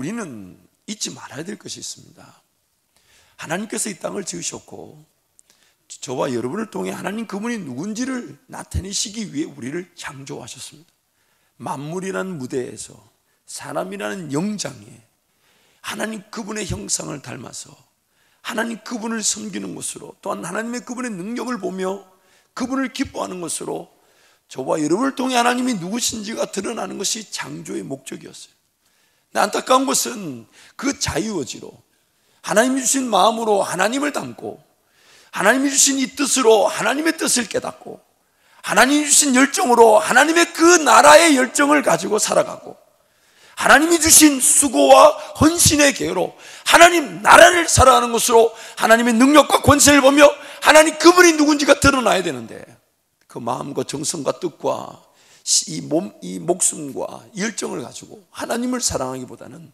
우리는 잊지 말아야 될 것이 있습니다. 하나님께서 이 땅을 지으셨고 저와 여러분을 통해 하나님 그분이 누군지를 나타내시기 위해 우리를 창조하셨습니다. 만물이라는 무대에서 사람이라는 영장에 하나님 그분의 형상을 닮아서 하나님 그분을 섬기는 것으로, 또한 하나님의 그분의 능력을 보며 그분을 기뻐하는 것으로 저와 여러분을 통해 하나님이 누구신지가 드러나는 것이 창조의 목적이었어요. 안타까운 것은 그 자유의지로 하나님이 주신 마음으로 하나님을 담고 하나님이 주신 이 뜻으로 하나님의 뜻을 깨닫고 하나님이 주신 열정으로 하나님의 그 나라의 열정을 가지고 살아가고 하나님이 주신 수고와 헌신의 계로 하나님 나라를 살아가는 것으로 하나님의 능력과 권세를 보며 하나님 그분이 누군지가 드러나야 되는데, 그 마음과 정성과 뜻과 이 목숨과 열정을 가지고 하나님을 사랑하기보다는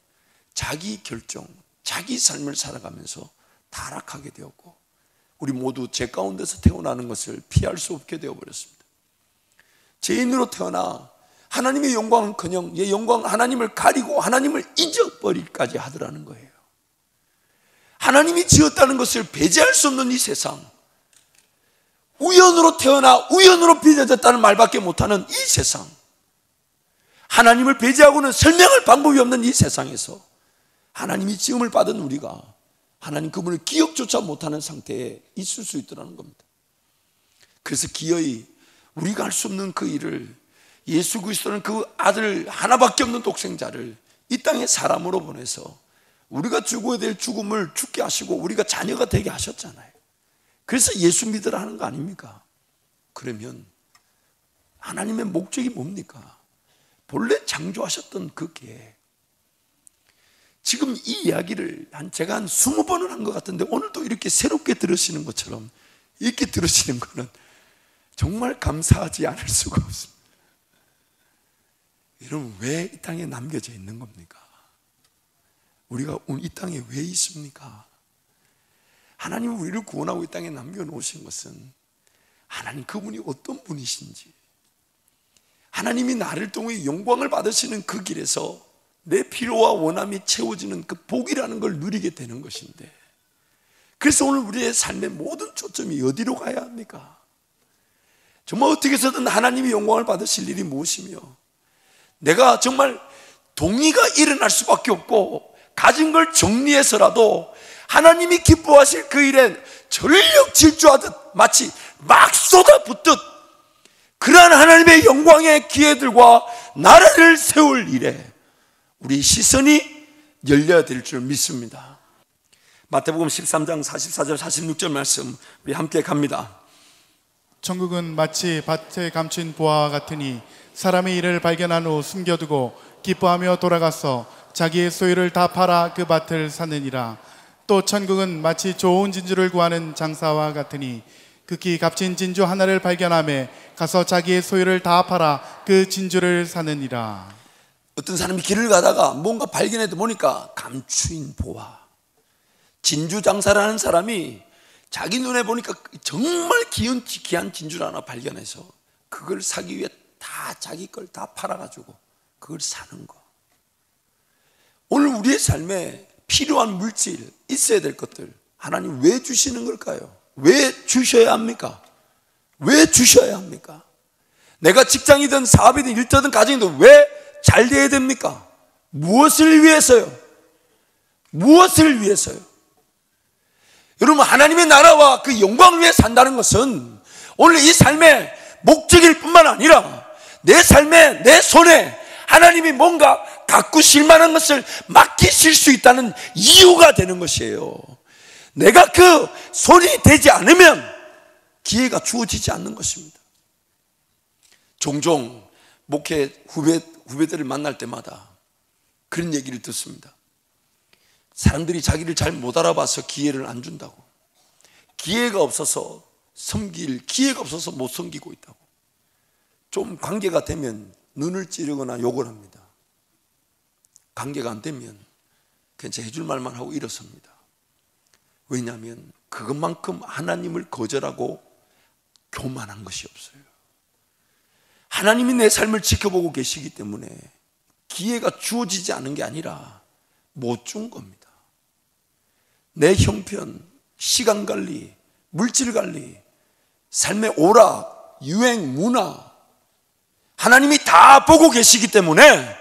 자기 결정, 자기 삶을 살아가면서 타락하게 되었고, 우리 모두 죄 가운데서 태어나는 것을 피할 수 없게 되어버렸습니다. 죄인으로 태어나 하나님의 영광은커녕 이 영광 하나님을 가리고 하나님을 잊어버리기까지 하더라는 거예요. 하나님이 지었다는 것을 배제할 수 없는 이 세상, 우연으로 태어나 우연으로 빚어졌다는 말밖에 못하는 이 세상, 하나님을 배제하고는 설명할 방법이 없는 이 세상에서 하나님이 지음을 받은 우리가 하나님 그분을 기억조차 못하는 상태에 있을 수 있더라는 겁니다. 그래서 기어이 우리가 할 수 없는 그 일을, 예수 그리스도는 그 아들 하나밖에 없는 독생자를 이 땅에 사람으로 보내서 우리가 죽어야 될 죽음을 죽게 하시고 우리가 자녀가 되게 하셨잖아요. 그래서 예수 믿으라 하는 거 아닙니까? 그러면 하나님의 목적이 뭡니까? 본래 창조하셨던 그 계획, 지금 이 이야기를 제가 한 20번을 한 것 같은데 오늘도 이렇게 새롭게 들으시는 것처럼 이렇게 들으시는 거는 정말 감사하지 않을 수가 없습니다. 여러분, 왜 이 땅에 남겨져 있는 겁니까? 우리가 오늘 이 땅에 왜 있습니까? 하나님이 우리를 구원하고 이 땅에 남겨놓으신 것은 하나님 그분이 어떤 분이신지, 하나님이 나를 통해 영광을 받으시는 그 길에서 내 필요와 원함이 채워지는 그 복이라는 걸 누리게 되는 것인데, 그래서 오늘 우리의 삶의 모든 초점이 어디로 가야 합니까? 정말 어떻게 해서든 하나님이 영광을 받으실 일이 무엇이며, 내가 정말 동의가 일어날 수밖에 없고 가진 걸 정리해서라도 하나님이 기뻐하실 그 일에 전력 질주하듯 마치 막 쏟아붓듯 그러한 하나님의 영광의 기회들과 나라를 세울 일에 우리 시선이 열려야 될 줄 믿습니다. 마태복음 13장 44절 46절 말씀 우리 함께 갑니다. 천국은 마치 밭에 감춘 보화와 같으니 사람의 일을 발견한 후 숨겨두고 기뻐하며 돌아가서 자기의 소유를 다 팔아 그 밭을 사느니라. 또 천국은 마치 좋은 진주를 구하는 장사와 같으니 극히 값진 진주 하나를 발견하며 가서 자기의 소유를 다 팔아 그 진주를 사느니라. 어떤 사람이 길을 가다가 뭔가 발견해도 보니까 감추인 보화, 진주 장사를 하는 사람이 자기 눈에 보니까 정말 귀한 진주를 하나 발견해서 그걸 사기 위해 다 자기 걸 다 팔아가지고 그걸 사는 거. 오늘 우리의 삶에 필요한 물질, 있어야 될 것들 하나님 왜 주시는 걸까요? 왜 주셔야 합니까? 왜 주셔야 합니까? 내가 직장이든 사업이든 일터든 가정이든 왜 잘 돼야 됩니까? 무엇을 위해서요? 무엇을 위해서요? 여러분, 하나님의 나라와 그 영광을 위해 산다는 것은 오늘 이 삶의 목적일 뿐만 아니라 내 삶에, 내 손에 하나님이 뭔가 가꾸실 만한 것을 맡기실 수 있다는 이유가 되는 것이에요. 내가 그 손이 되지 않으면 기회가 주어지지 않는 것입니다. 종종 목회 후배들을 만날 때마다 그런 얘기를 듣습니다. 사람들이 자기를 잘 못 알아봐서 기회를 안 준다고, 기회가 없어서 섬길 기회가 없어서 못 섬기고 있다고, 좀 관계가 되면 눈을 찌르거나 욕을 합니다. 관계가 안 되면 그냥 해줄 말만 하고 일어섭니다. 왜냐하면 그것만큼 하나님을 거절하고 교만한 것이 없어요. 하나님이 내 삶을 지켜보고 계시기 때문에 기회가 주어지지 않은 게 아니라 못 준 겁니다. 내 형편, 시간 관리, 물질 관리, 삶의 오락, 유행, 문화, 하나님이 다 보고 계시기 때문에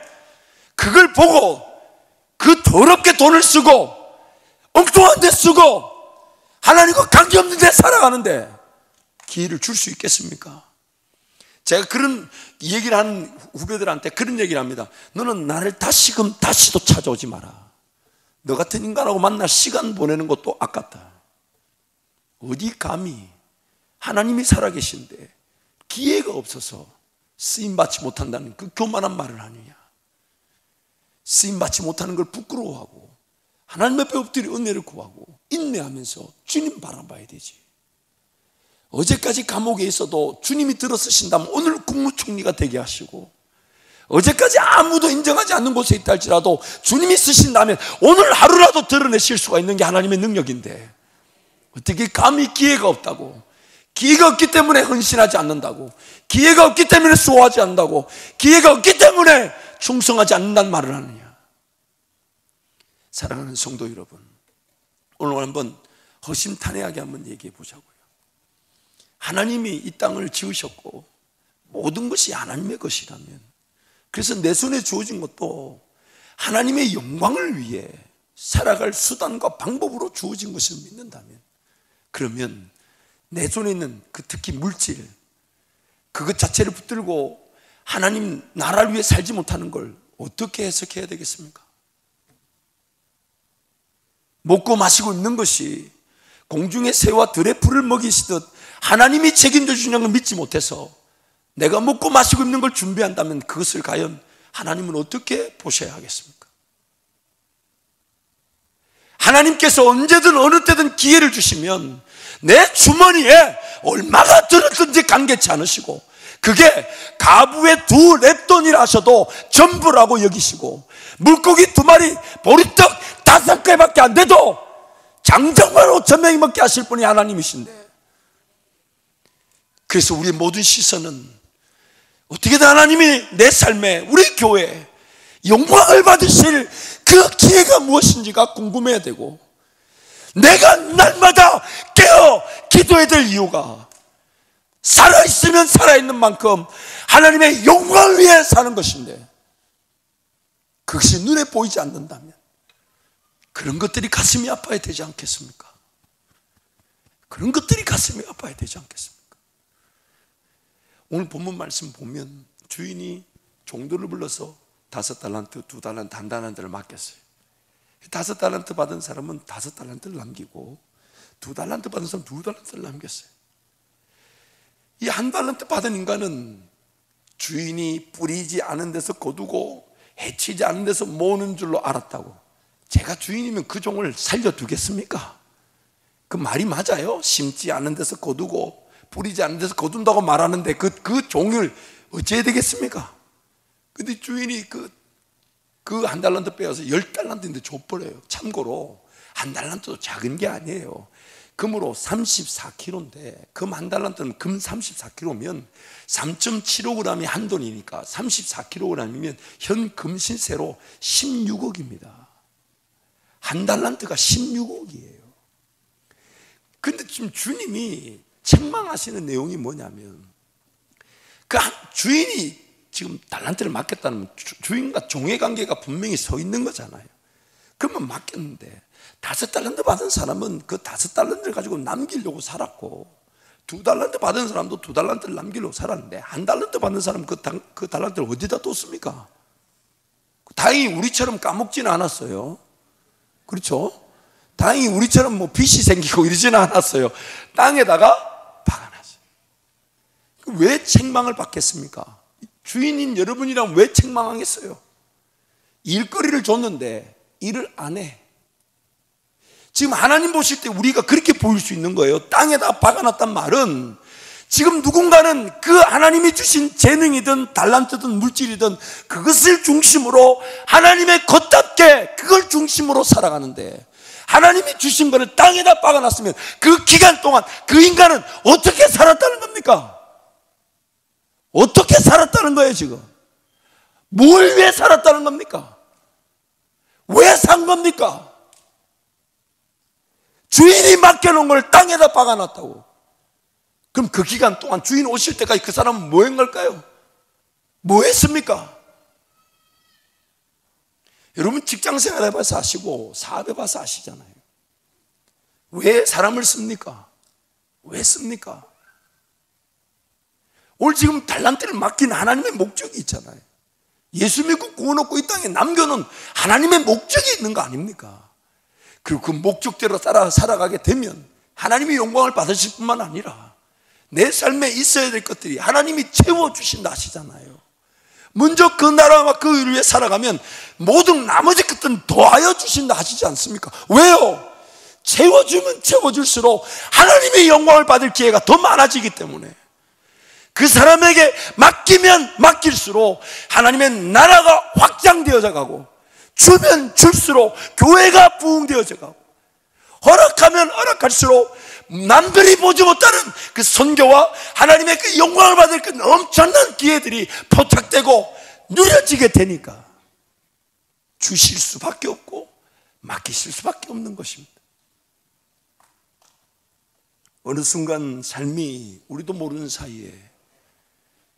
그걸 보고 그 더럽게 돈을 쓰고 엉뚱한 데 쓰고 하나님과 관계없는 데 살아가는데 기회를 줄 수 있겠습니까? 제가 그런 얘기를 하는 후배들한테 그런 얘기를 합니다. 너는 나를 다시금 다시도 찾아오지 마라. 너 같은 인간하고 만날 시간 보내는 것도 아깝다. 어디 감히 하나님이 살아계신데 기회가 없어서 쓰임받지 못한다는 그 교만한 말을 하느냐. 쓰임받지 못하는 걸 부끄러워하고 하나님 앞에 엎드려 은혜를 구하고 인내하면서 주님 바라봐야 되지. 어제까지 감옥에 있어도 주님이 들어 쓰신다면 오늘 국무총리가 되게 하시고, 어제까지 아무도 인정하지 않는 곳에 있다 할지라도 주님이 쓰신다면 오늘 하루라도 드러내실 수가 있는 게 하나님의 능력인데, 어떻게 감히 기회가 없다고, 기회가 없기 때문에 헌신하지 않는다고, 기회가 없기 때문에 수호하지 않는다고, 기회가 없기 때문에 충성하지 않는다는 말을 하느냐. 사랑하는 성도 여러분, 오늘 한번 허심탄회하게 한번 얘기해 보자고요. 하나님이 이 땅을 지으셨고 모든 것이 하나님의 것이라면, 그래서 내 손에 주어진 것도 하나님의 영광을 위해 살아갈 수단과 방법으로 주어진 것을 믿는다면, 그러면 내 손에 있는 그 특히 물질, 그것 자체를 붙들고 하나님 나라를 위해 살지 못하는 걸 어떻게 해석해야 되겠습니까? 먹고 마시고 있는 것이 공중의 새와 들의 풀을 먹이시듯 하나님이 책임져 주는 걸 믿지 못해서 내가 먹고 마시고 있는 걸 준비한다면 그것을 과연 하나님은 어떻게 보셔야 하겠습니까? 하나님께서 언제든 어느 때든 기회를 주시면 내 주머니에 얼마가 들었든지 감개치 않으시고, 그게 가부의 2 랩돈이라 하셔도 전부라고 여기시고, 물고기 2마리 보리떡 5개밖에 안 돼도 장정만 5,000명이 먹게 하실 분이 하나님이신데, 그래서 우리의 모든 시선은 어떻게든 하나님이 내 삶에, 우리 교회에 영광을 받으실 그 기회가 무엇인지가 궁금해야 되고, 내가 날마다 깨어 기도해야 될 이유가 살아있으면 살아있는 만큼 하나님의 영광을 위해 사는 것인데, 그것이 눈에 보이지 않는다면 그런 것들이 가슴이 아파야 되지 않겠습니까? 그런 것들이 가슴이 아파야 되지 않겠습니까? 오늘 본문 말씀 보면 주인이 종들을 불러서 5달란트, 2달란트, 1달란트를 맡겼어요. 5달란트 받은 사람은 5달란트를 남기고 2달란트 받은 사람은 2달란트를 남겼어요. 이 1달란트 받은 인간은 주인이 뿌리지 않은 데서 거두고 해치지 않은 데서 모으는 줄로 알았다고. 제가 주인이면 그 종을 살려두겠습니까? 그 말이 맞아요. 심지 않은 데서 거두고 뿌리지 않은 데서 거둔다고 말하는데 그 종을 어찌해야 되겠습니까? 근데 주인이 그 1달란트 빼어서 10달란트인데 줘버려요. 참고로 1달란트도 작은 게 아니에요. 금으로 34kg인데, 금 1달란트는 금 34kg면 3.75g이 한 돈이니까 34kg이면 현 금신세로 16억입니다. 1달란트가 16억이에요. 근데 지금 주님이 책망하시는 내용이 뭐냐면, 그 주인이 지금 달란트를 맡겼다는 주인과 종의 관계가 분명히 서 있는 거잖아요. 그러면 맡겼는데 5달란트 받은 사람은 그 5달란트를 가지고 남기려고 살았고, 2달란트 받은 사람도 2달란트를 남기려고 살았는데, 1달란트 받은 사람은 그 달란트를 어디다 뒀습니까? 다행히 우리처럼 까먹지는 않았어요. 그렇죠? 다행히 우리처럼 뭐 빚이 생기고 이러지는 않았어요. 땅에다가 박아놨어요. 왜 책망을 받겠습니까? 주인인 여러분이랑 왜 책망하겠어요? 일거리를 줬는데 일을 안 해. 지금 하나님 보실 때 우리가 그렇게 보일 수 있는 거예요. 땅에다 박아놨단 말은 지금 누군가는 그 하나님이 주신 재능이든 달란트든 물질이든 그것을 중심으로 하나님의 것답게 그걸 중심으로 살아가는데, 하나님이 주신 것을 땅에다 박아놨으면 그 기간 동안 그 인간은 어떻게 살았다는 겁니까? 어떻게 살았다는 거예요 지금? 뭘 위해 살았다는 겁니까? 왜 산 겁니까? 주인이 맡겨놓은 걸 땅에다 박아놨다고. 그럼 그 기간 동안 주인 오실 때까지 그 사람은 뭐 한 걸까요? 뭐 했습니까? 여러분 직장 생활 해봐서 아시고 사업 해봐서 아시잖아요. 왜 사람을 씁니까? 왜 씁니까? 오늘 지금 달란트를 맡긴 하나님의 목적이 있잖아요. 예수 믿고 구원 얻고 이 땅에 남겨놓은 하나님의 목적이 있는 거 아닙니까? 그리고 그 목적대로 따라 살아가게 되면 하나님이 영광을 받으실 뿐만 아니라 내 삶에 있어야 될 것들이 하나님이 채워주신다 하시잖아요. 먼저 그 나라와 그 의를 위해 살아가면 모든 나머지 것들은 더하여 주신다 하시지 않습니까? 왜요? 채워주면 채워줄수록 하나님의 영광을 받을 기회가 더 많아지기 때문에, 그 사람에게 맡기면 맡길수록 하나님의 나라가 확장되어져 가고, 주면 줄수록 교회가 부흥되어져 가고, 허락하면 허락할수록 남들이 보지 못하는 그 선교와 하나님의 그 영광을 받을 그 엄청난 기회들이 포착되고 누려지게 되니까 주실 수밖에 없고 맡기실 수밖에 없는 것입니다. 어느 순간 삶이 우리도 모르는 사이에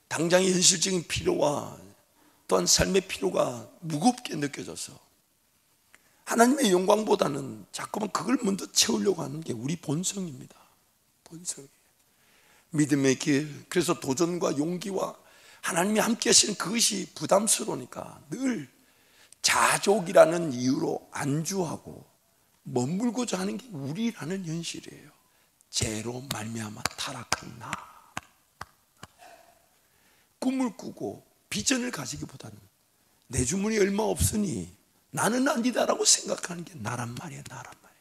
당장의 현실적인 필요와 또한 삶의 필요가 무겁게 느껴져서 하나님의 영광보다는 자꾸만 그걸 먼저 채우려고 하는 게 우리 본성입니다. 본성이에요. 믿음의 길, 그래서 도전과 용기와 하나님이 함께 하시는 그것이 부담스러우니까 늘 자족이라는 이유로 안주하고 머물고자 하는 게 우리라는 현실이에요. 죄로 말미암아 타락한 나. 꿈을 꾸고 비전을 가지기보다는 내 주문이 얼마 없으니 나는 아니다라고 생각하는 게 나란 말이에요. 나란 말이에요.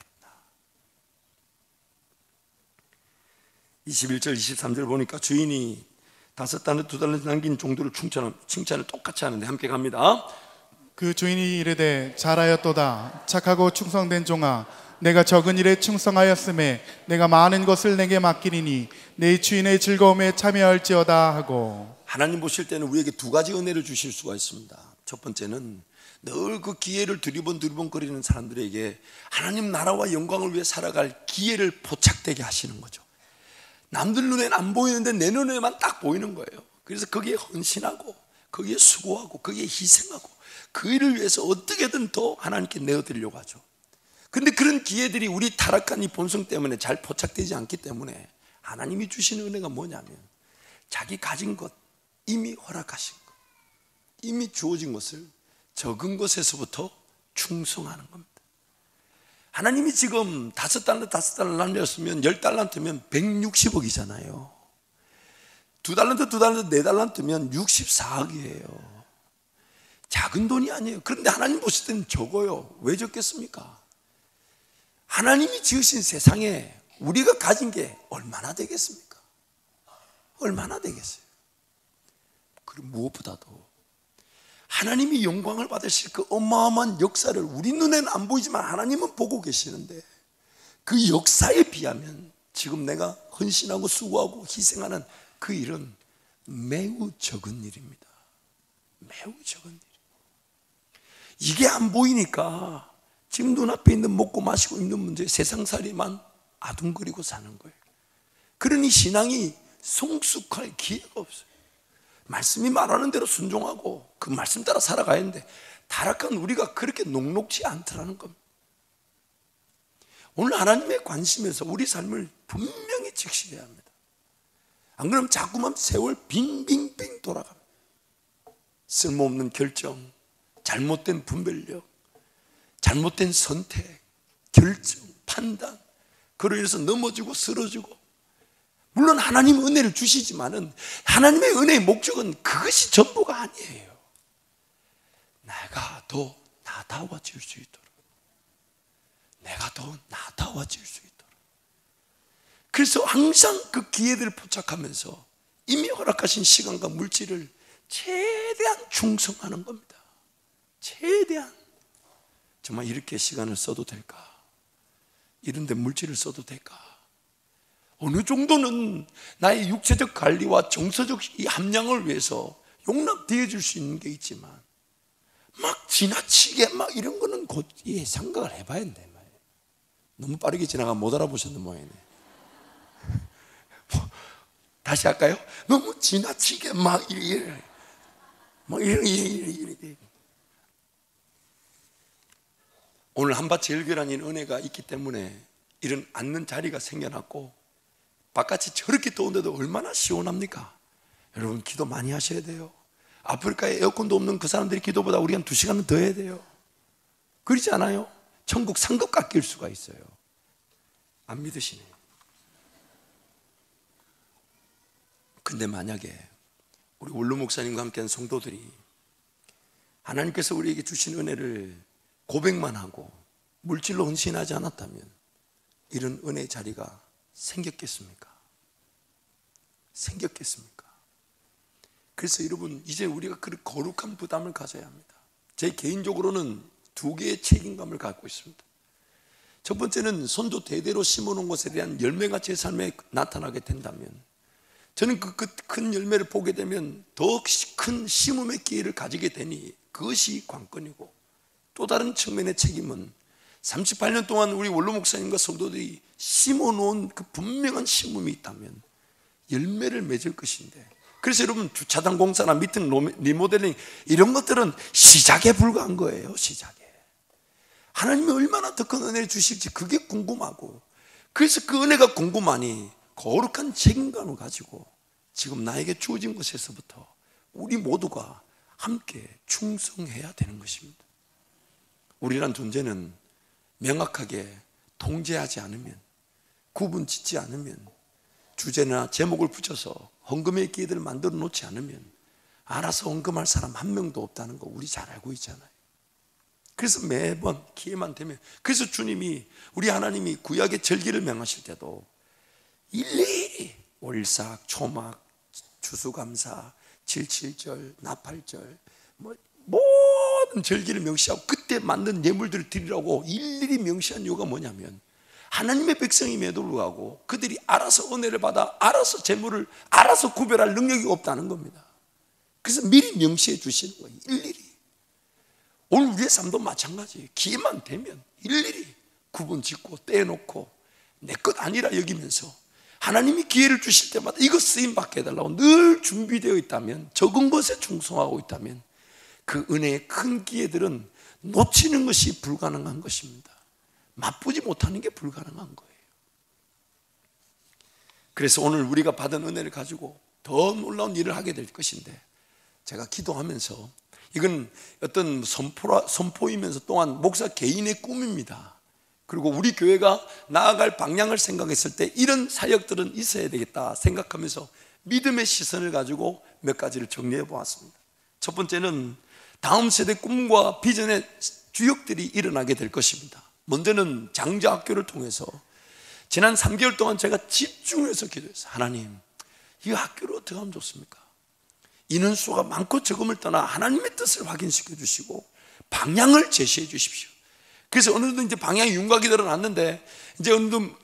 21절 23절 보니까 주인이 5달란트 2달란트 남긴 종들을 칭찬을 똑같이 하는데 함께 갑니다. 그 주인이 이르되 잘하였도다 착하고 충성된 종아, 내가 적은 일에 충성하였음에 내가 많은 것을 내게 맡기리니 내 주인의 즐거움에 참여할지어다 하고. 하나님 보실 때는 우리에게 두 가지 은혜를 주실 수가 있습니다. 첫 번째는 늘 그 기회를 두리번거리는 사람들에게 하나님 나라와 영광을 위해 살아갈 기회를 포착되게 하시는 거죠. 남들 눈에는 안 보이는데 내 눈에만 딱 보이는 거예요. 그래서 거기에 헌신하고 거기에 수고하고 거기에 희생하고 그 일을 위해서 어떻게든 더 하나님께 내어드리려고 하죠. 그런데 그런 기회들이 우리 타락한 이 본성 때문에 잘 포착되지 않기 때문에 하나님이 주시는 은혜가 뭐냐면 자기 가진 것, 이미 허락하신 것, 이미 주어진 것을 적은 것에서부터 충성하는 겁니다. 하나님이 지금 5달란트 남겼으면 10달란트면 160억이잖아요. 2달란트 4달란트면 64억이에요. 작은 돈이 아니에요. 그런데 하나님 보실 때는 적어요. 왜 적겠습니까? 하나님이 지으신 세상에 우리가 가진 게 얼마나 되겠습니까? 얼마나 되겠어요? 그리고 무엇보다도 하나님이 영광을 받으실 그 어마어마한 역사를 우리 눈에는 안 보이지만 하나님은 보고 계시는데, 그 역사에 비하면 지금 내가 헌신하고 수고하고 희생하는 그 일은 매우 적은 일입니다. 매우 적은 일. 이게 안 보이니까 지금 눈앞에 있는 먹고 마시고 입는 문제, 세상살이만 아둥거리고 사는 거예요. 그러니 신앙이 성숙할 기회가 없어요. 말씀이 말하는 대로 순종하고 그 말씀 따라 살아가야 하는데 타락한 우리가 그렇게 녹록지 않더라는 겁니다. 오늘 하나님의 관심에서 우리 삶을 분명히 직시해야 합니다. 안 그러면 자꾸만 세월 빙빙빙 돌아갑니다. 쓸모없는 결정, 잘못된 분별력, 잘못된 선택, 결정, 판단, 그로 인해서 넘어지고 쓰러지고. 물론 하나님 은혜를 주시지만은 하나님의 은혜의 목적은 그것이 전부가 아니에요. 내가 더 나다워질 수 있도록, 내가 더 나다워질 수 있도록. 그래서 항상 그 기회들을 포착하면서 이미 허락하신 시간과 물질을 최대한 충성하는 겁니다. 최대한. 정말 이렇게 시간을 써도 될까? 이런 데 물질을 써도 될까? 어느 정도는 나의 육체적 관리와 정서적 이 함량을 위해서 용납되어 줄 수 있는 게 있지만 막 지나치게 막 이런 거는 곧 생각을 해봐야 된다. 너무 빠르게 지나가면 못 알아보셨는 모양이네. 다시 할까요? 너무 지나치게 막 이래. 오늘 한밭 열교라는 은혜가 있기 때문에 이런 앉는 자리가 생겨났고, 바깥이 저렇게 더운데도 얼마나 시원합니까? 여러분 기도 많이 하셔야 돼요. 아프리카에 에어컨도 없는 그 사람들이 기도보다 우리 한 2시간은 더 해야 돼요. 그렇지 않아요? 천국 상급 깎일 수가 있어요. 안 믿으시네. 근데 만약에 우리 원로 목사님과 함께한 성도들이 하나님께서 우리에게 주신 은혜를 고백만 하고 물질로 헌신하지 않았다면 이런 은혜의 자리가 생겼겠습니까? 생겼겠습니까? 그래서 여러분, 이제 우리가 그 거룩한 부담을 가져야 합니다. 제 개인적으로는 2개의 책임감을 갖고 있습니다. 첫 번째는 선조 대대로 심어놓은 것에 대한 열매가 제 삶에 나타나게 된다면, 저는 그 큰 열매를 보게 되면 더 큰 심음의 기회를 가지게 되니 그것이 관건이고, 또 다른 측면의 책임은 38년 동안 우리 원로 목사님과 성도들이 심어놓은 그 분명한 심음이 있다면 열매를 맺을 것인데, 그래서 여러분 주차장 공사나 미팅 리모델링 이런 것들은 시작에 불과한 거예요. 시작에 하나님이 얼마나 더 큰 은혜를 주실지 그게 궁금하고, 그래서 그 은혜가 궁금하니 거룩한 책임감을 가지고 지금 나에게 주어진 것에서부터 우리 모두가 함께 충성해야 되는 것입니다. 우리란 존재는 명확하게 통제하지 않으면, 구분 짓지 않으면, 주제나 제목을 붙여서 헌금의 기회들을 만들어 놓지 않으면 알아서 헌금할 사람 한 명도 없다는 거 우리 잘 알고 있잖아요. 그래서 매번 기회만 되면, 그래서 주님이, 우리 하나님이 구약의 절기를 명하실 때도 일일이 월삭, 초막, 추수감사, 칠칠절, 나팔절 모든 절기를 명시하고 그때 만든 예물들을 드리라고 일일이 명시한 이유가 뭐냐면, 하나님의 백성임에도 불구하고 그들이 알아서 은혜를 받아 알아서 재물을 알아서 구별할 능력이 없다는 겁니다. 그래서 미리 명시해 주시는 거예요. 일일이. 오늘 우리의 삶도 마찬가지예요. 기회만 되면 일일이 구분 짓고 떼놓고 내 것 아니라 여기면서 하나님이 기회를 주실 때마다 이것 쓰임 받게 해달라고 늘 준비되어 있다면, 적은 것에 충성하고 있다면 그 은혜의 큰 기회들은 놓치는 것이 불가능한 것입니다. 맛보지 못하는 게 불가능한 거예요. 그래서 오늘 우리가 받은 은혜를 가지고 더 놀라운 일을 하게 될 것인데, 제가 기도하면서, 이건 어떤 선포이면서 또한 목사 개인의 꿈입니다. 그리고 우리 교회가 나아갈 방향을 생각했을 때 이런 사역들은 있어야 되겠다 생각하면서 믿음의 시선을 가지고 몇 가지를 정리해 보았습니다. 첫 번째는 다음 세대 꿈과 비전의 주역들이 일어나게 될 것입니다. 먼저는 장자학교를 통해서 지난 3개월 동안 제가 집중해서 기도했어요. 하나님, 이 학교를 어떻게 하면 좋습니까? 인원수가 많고 적음을 떠나 하나님의 뜻을 확인시켜 주시고 방향을 제시해 주십시오. 그래서 어느 정도 이제 방향이 윤곽이 드러났는데, 이제 어느 정도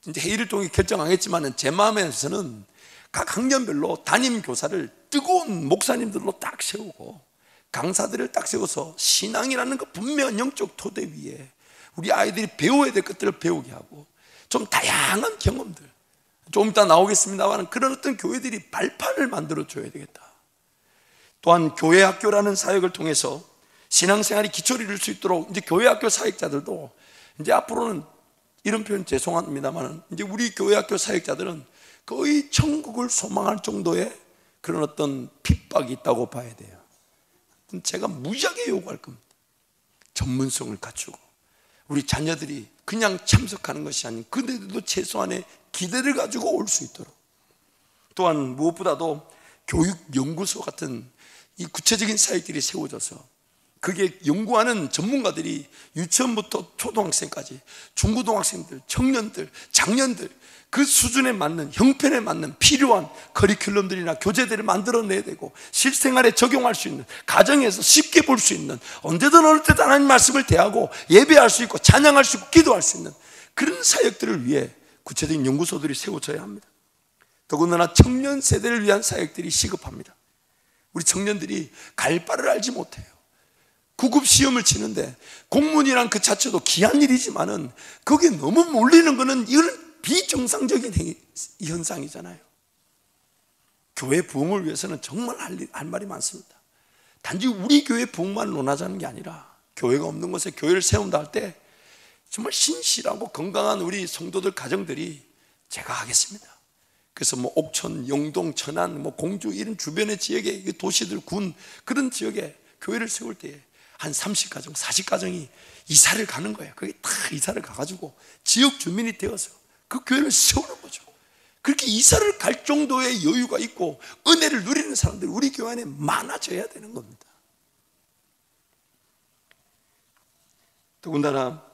이제 회의를 통해 결정하겠지만은 제 마음에서는 각 학년별로 담임 교사를 뜨거운 목사님들로 딱 세우고 강사들을 딱 세워서 신앙이라는 그 분명한 영적 토대 위에 우리 아이들이 배워야 될 것들을 배우게 하고, 좀 다양한 경험들, 좀 이따 나오겠습니다만 그런 어떤 교회들이 발판을 만들어 줘야 되겠다. 또한 교회 학교라는 사역을 통해서 신앙생활이 기초를 이룰 수 있도록 이제 교회 학교 사역자들도 이제 앞으로는, 이런 표현 죄송합니다만 이제 우리 교회 학교 사역자들은 거의 천국을 소망할 정도의 그런 어떤 핍박이 있다고 봐야 돼요. 제가 무지하게 요구할 겁니다. 전문성을 갖추고 우리 자녀들이 그냥 참석하는 것이 아닌 그들도 최소한의 기대를 가지고 올 수 있도록, 또한 무엇보다도 교육연구소 같은 이 구체적인 사역들이 세워져서 그게 연구하는 전문가들이 유치원부터 초등학생까지 중고등학생들, 청년들, 장년들 그 수준에 맞는, 형편에 맞는 필요한 커리큘럼들이나 교재들을 만들어내야 되고 실생활에 적용할 수 있는, 가정에서 쉽게 볼 수 있는, 언제든 어느 때든 하나님 말씀을 대하고 예배할 수 있고 찬양할 수 있고 기도할 수 있는 그런 사역들을 위해 구체적인 연구소들이 세워져야 합니다. 더군다나 청년 세대를 위한 사역들이 시급합니다. 우리 청년들이 갈 바를 알지 못해요. 구급 시험을 치는데 공무원이란 그 자체도 귀한 일이지만은 거기에 너무 몰리는 거는 이건 비정상적인 현상이잖아요. 교회 부흥을 위해서는 정말 할 말이 많습니다. 단지 우리 교회 부흥만 논하자는 게 아니라 교회가 없는 곳에 교회를 세운다 할 때 정말 신실하고 건강한 우리 성도들 가정들이 제가 하겠습니다. 그래서 뭐 옥천, 영동, 천안, 뭐 공주 이런 주변의 지역의 도시들, 군 그런 지역에 교회를 세울 때에 한 30가정, 40가정이 이사를 가는 거예요. 거기 다 이사를 가가지고 지역 주민이 되어서 그 교회를 세우는 거죠. 그렇게 이사를 갈 정도의 여유가 있고 은혜를 누리는 사람들이 우리 교회 안에 많아져야 되는 겁니다. 더군다나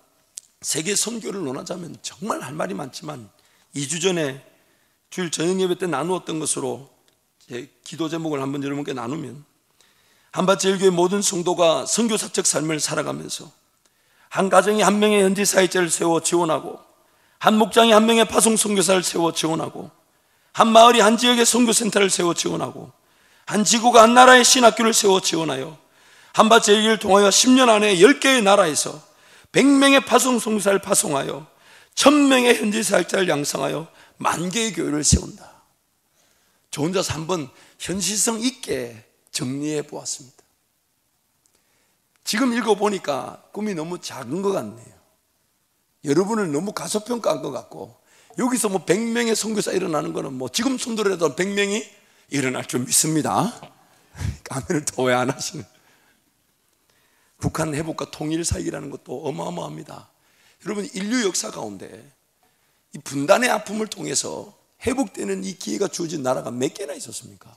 세계 선교를 논하자면 정말 할 말이 많지만 2주 전에 주일 저녁 예배 때 나누었던 것으로 제 기도 제목을 한번 여러분께 나누면, 한밭제일교회 모든 성도가 선교사적 삶을 살아가면서 한 가정이 한 명의 현지 사역자를 세워 지원하고, 한 목장이 한 명의 파송 선교사를 세워 지원하고, 한 마을이 한 지역의 선교센터를 세워 지원하고, 한 지구가 한 나라의 신학교를 세워 지원하여 한밭제일교회를 통하여 10년 안에 10개의 나라에서 100명의 파송 선교사를 파송하여 1000명의 현지 사역자를 양성하여 10,000개의 교회를 세운다. 저 혼자서 한번 현실성 있게 정리해 보았습니다. 지금 읽어보니까 꿈이 너무 작은 것 같네요. 여러분을 너무 가소평가한 것 같고, 여기서 뭐 100명의 선교사 일어나는 거는 뭐 지금 손들어도 100명이 일어날 줄 믿습니다. 아멘을 더 왜 안 하시는? 북한 회복과 통일 사역이라는 것도 어마어마합니다. 여러분, 인류 역사 가운데 이 분단의 아픔을 통해서 회복되는 이 기회가 주어진 나라가 몇 개나 있었습니까?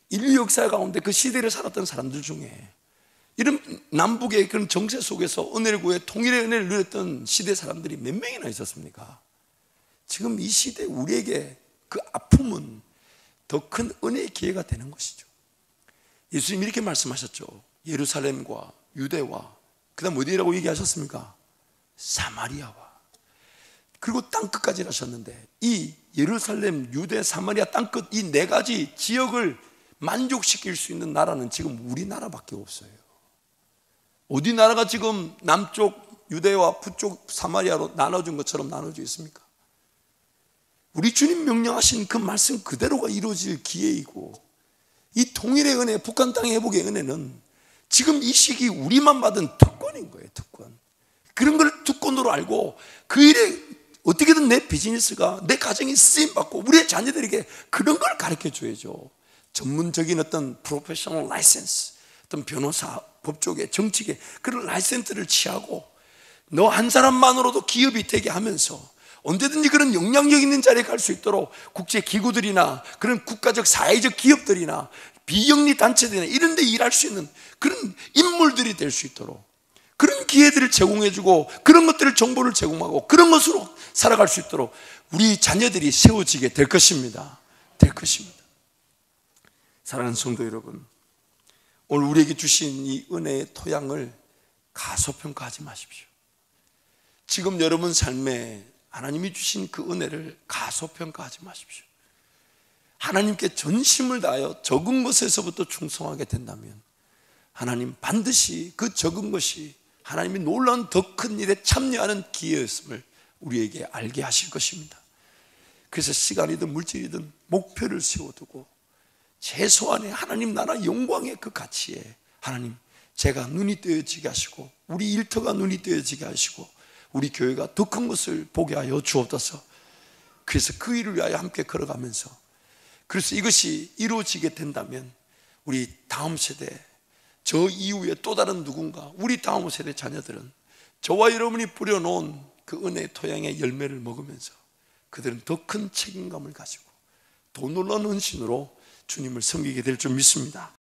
인류 역사 가운데 그 시대를 살았던 사람들 중에 이런 남북의 그런 정세 속에서 은혜를 구해 통일의 은혜를 누렸던 시대 사람들이 몇 명이나 있었습니까? 지금 이 시대 우리에게 그 아픔은 더 큰 은혜의 기회가 되는 것이죠. 예수님이 이렇게 말씀하셨죠. 예루살렘과 유대와 그 다음 어디라고 얘기하셨습니까? 사마리아와, 그리고 땅끝까지 하셨는데, 이 예루살렘, 유대, 사마리아 땅끝 이 네 가지 지역을 만족시킬 수 있는 나라는 지금 우리나라밖에 없어요. 어디 나라가 지금 남쪽 유대와 북쪽 사마리아로 나눠준 것처럼 나눠져 있습니까? 우리 주님 명령하신 그 말씀 그대로가 이루어질 기회이고, 이 통일의 은혜, 북한 땅의 회복의 은혜는 지금 이 시기 우리만 받은 특권인 거예요. 특권. 그런 걸 특권으로 알고 그 일에 어떻게든 내 비즈니스가, 내 가정이 쓰임받고 우리의 자녀들에게 그런 걸 가르쳐 줘야죠. 전문적인 어떤 프로페셔널 라이센스, 어떤 변호사, 법조계, 정치계 그런 라이센스를 취하고 너 한 사람만으로도 기업이 되게 하면서 언제든지 그런 영향력 있는 자리에 갈 수 있도록 국제 기구들이나 그런 국가적 사회적 기업들이나 비영리 단체들이나 이런 데 일할 수 있는 그런 인물들이 될 수 있도록 그런 기회들을 제공해주고, 그런 것들을 정보를 제공하고 그런 것으로 살아갈 수 있도록 우리 자녀들이 세워지게 될 것입니다. 될 것입니다. 사랑하는 성도 여러분, 오늘 우리에게 주신 이 은혜의 토양을 가소평가하지 마십시오. 지금 여러분 삶에 하나님이 주신 그 은혜를 가소평가하지 마십시오. 하나님께 전심을 다하여 적은 것에서부터 충성하게 된다면 하나님 반드시 그 적은 것이 하나님이 놀라운 더 큰 일에 참여하는 기회였음을 우리에게 알게 하실 것입니다. 그래서 시간이든 물질이든 목표를 세워두고 최소한의 하나님 나라 영광의 그 가치에 하나님, 제가 눈이 뜨여지게 하시고 우리 일터가 눈이 뜨여지게 하시고 우리 교회가 더 큰 것을 보게 하여 주옵소서. 그래서 그 일을 위하여 함께 걸어가면서, 그래서 이것이 이루어지게 된다면 우리 다음 세대, 저 이후에 또 다른 누군가, 우리 다음 세대 자녀들은 저와 여러분이 뿌려놓은 그 은혜의 토양의 열매를 먹으면서 그들은 더 큰 책임감을 가지고 더 놀라운 헌신으로 주님을 섬기게 될 줄 믿습니다.